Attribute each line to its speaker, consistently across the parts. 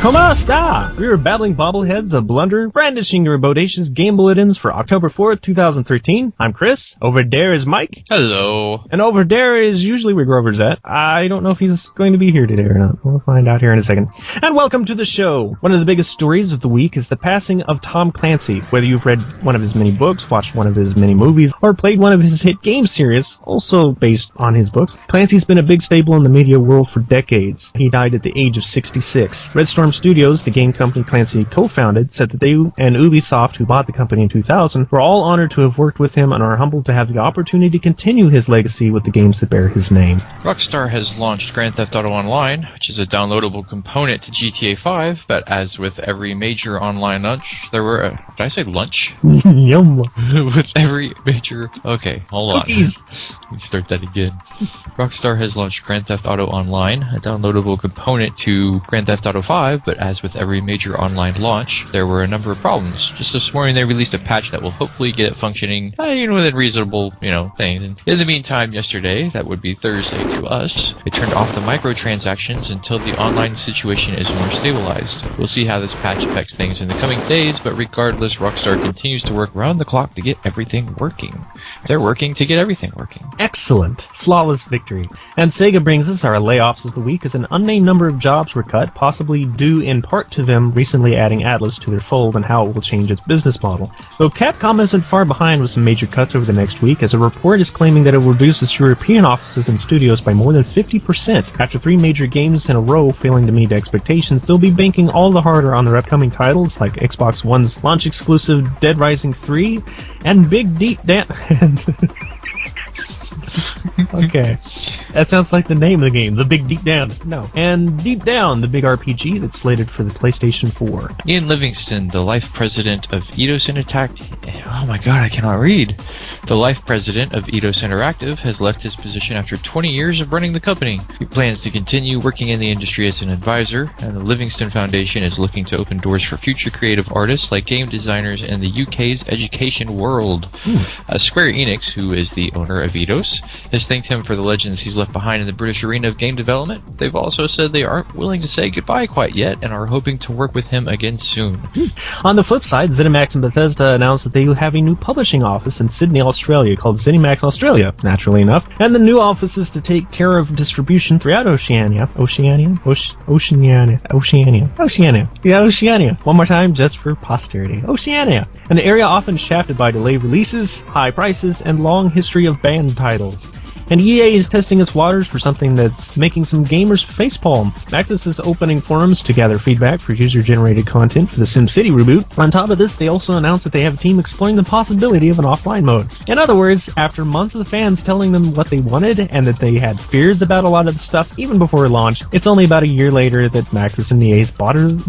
Speaker 1: Como esta? We are battling bobbleheads of blunder, brandishing your bodacious game bulletins for October 4th, 2013. I'm Chris. Over there is Mike.
Speaker 2: Hello.
Speaker 1: And over there is usually where Grover's at. I don't know if he's going to be here today or not. We'll find out here in a second. And welcome to the show. One of the biggest stories of the week is the passing of Tom Clancy. Whether you've read one of his many books, watched one of his many movies, or played one of his hit game series, also based on his books, Clancy's been a big staple in the media world for decades. He died at the age of 66. Red Storm Studios, the game company Clancy co-founded, said that they and Ubisoft, who bought the company in 2000, were all honored to have worked with him and are humbled to have the opportunity to continue his legacy with the games that bear his name.
Speaker 2: Rockstar has launched Grand Theft Auto Online, which is a downloadable component to GTA 5, but as with every major online launch, there were did I say lunch?
Speaker 1: Yum.
Speaker 2: With every major... Okay, hold on.
Speaker 1: Cookies.
Speaker 2: Let me start that again. Rockstar has launched Grand Theft Auto Online, a downloadable component to Grand Theft Auto 5, but as with every major online launch, there were a number of problems. Just this morning they released a patch that will hopefully get it functioning, within reasonable, things. And in the meantime, yesterday, that would be Thursday to us, they turned off the microtransactions until the online situation is more stabilized. We'll see how this patch affects things in the coming days, but regardless, Rockstar continues to work around the clock to get everything working. They're working to get everything working.
Speaker 1: Excellent. Flawless victory. And Sega brings us our layoffs of the week as an unnamed number of jobs were cut, possibly due in part to them recently adding Atlas to their fold and how it will change its business model. Though Capcom isn't far behind with some major cuts over the next week, as a report is claiming that it will reduce its European offices and studios by more than 50%. After 3 major games in a row failing to meet expectations, they'll be banking all the harder on their upcoming titles like Xbox One's launch exclusive Dead Rising 3 and Big Deep Down... Okay. That sounds like the name of the game, The Big Deep Down. No. And Deep Down, the big RPG that's slated for the PlayStation 4.
Speaker 2: Ian Livingston, the life president of Eidos Oh my god, I cannot read. The life president of Eidos Interactive has left his position after 20 years of running the company. He plans to continue working in the industry as an advisor, and the Livingston Foundation is looking to open doors for future creative artists like game designers in the UK's education world. Square Enix, who is the owner of Eidos, has thanked him for the legends he's left behind in the British arena of game development. They've also said they aren't willing to say goodbye quite yet and are hoping to work with him again soon.
Speaker 1: On the flip side, ZeniMax and Bethesda announced that they will have a new publishing office in Sydney, Australia called ZeniMax Australia, naturally enough, and the new office is to take care of distribution throughout Oceania. Yeah, Oceania. One more time, just for posterity. Oceania. An area often shafted by delayed releases, high prices, and long history of banned titles. And EA is testing its waters for something that's making some gamers facepalm. Maxis is opening forums to gather feedback for user-generated content for the SimCity reboot. On top of this, they also announced that they have a team exploring the possibility of an offline mode. In other words, after months of the fans telling them what they wanted and that they had fears about a lot of the stuff even before launch, it's only about a year later that Maxis and EA's bottled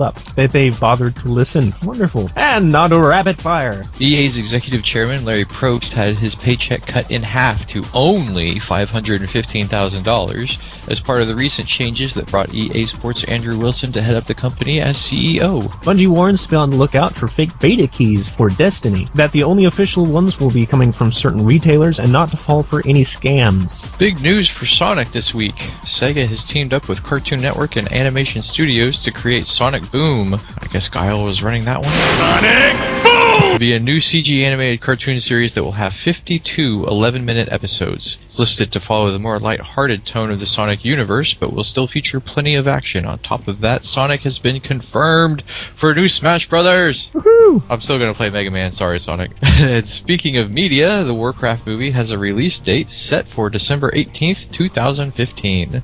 Speaker 1: up. That they've bothered to listen. Wonderful. And now to rapid fire.
Speaker 2: EA's executive chairman, Larry Probst, had his paycheck cut in half to only $515,000 as part of the recent changes that brought EA Sports' Andrew Wilson to head up the company as CEO.
Speaker 1: Bungie warns to be on the lookout for fake beta keys for Destiny, that the only official ones will be coming from certain retailers and not to fall for any scams.
Speaker 2: Big news for Sonic this week. Sega has teamed up with Cartoon Network and Animation Studios to create Sonic Boom. I guess Guile was running that one. Sonic Boom! It'll be a new CG animated cartoon series that will have 52 11-minute episodes. It's listed to follow the more light-hearted tone of the Sonic universe, but will still feature plenty of action. On top of that, Sonic has been confirmed for a new Smash Brothers!
Speaker 1: Woohoo!
Speaker 2: I'm still gonna play Mega Man, sorry Sonic. And speaking of media, the Warcraft movie has a release date set for December 18th, 2015.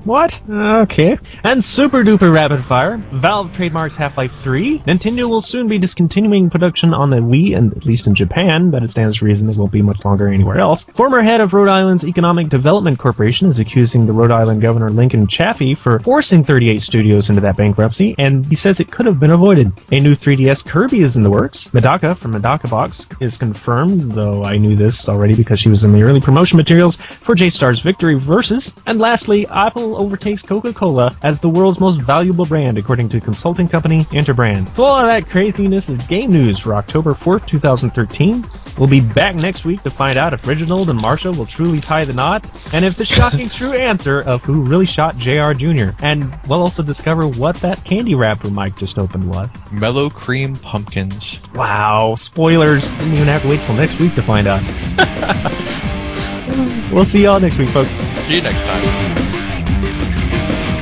Speaker 1: What? Okay. And super duper rapid fire. Valve trademarks Half-Life 3. Nintendo will soon be discontinuing production on the Wii, and at least in Japan, but it stands to reason it won't be much longer anywhere else. Former head of Rhode Island's Economic Development Corporation is accusing the Rhode Island Governor Lincoln Chaffee for forcing 38 studios into that bankruptcy, and he says it could have been avoided. A new 3DS Kirby is in the works. Medaka from Medaka Box is confirmed, though I knew this already because she was in the early promotion materials for J-Star's Victory Versus. And lastly, Apple overtakes Coca-Cola as the world's most valuable brand, according to consulting company Interbrand. So all of that craziness is game news for October 4th, 2013. We'll be back next week to find out if Reginald and Marsha will truly tie the knot, and if the shocking true answer of who really shot JR Jr. And we'll also discover what that candy wrapper Mike just opened was.
Speaker 2: Mellow cream pumpkins.
Speaker 1: Wow, spoilers. Didn't even have to wait till next week to find out. We'll see y'all next week, folks.
Speaker 2: See you next time.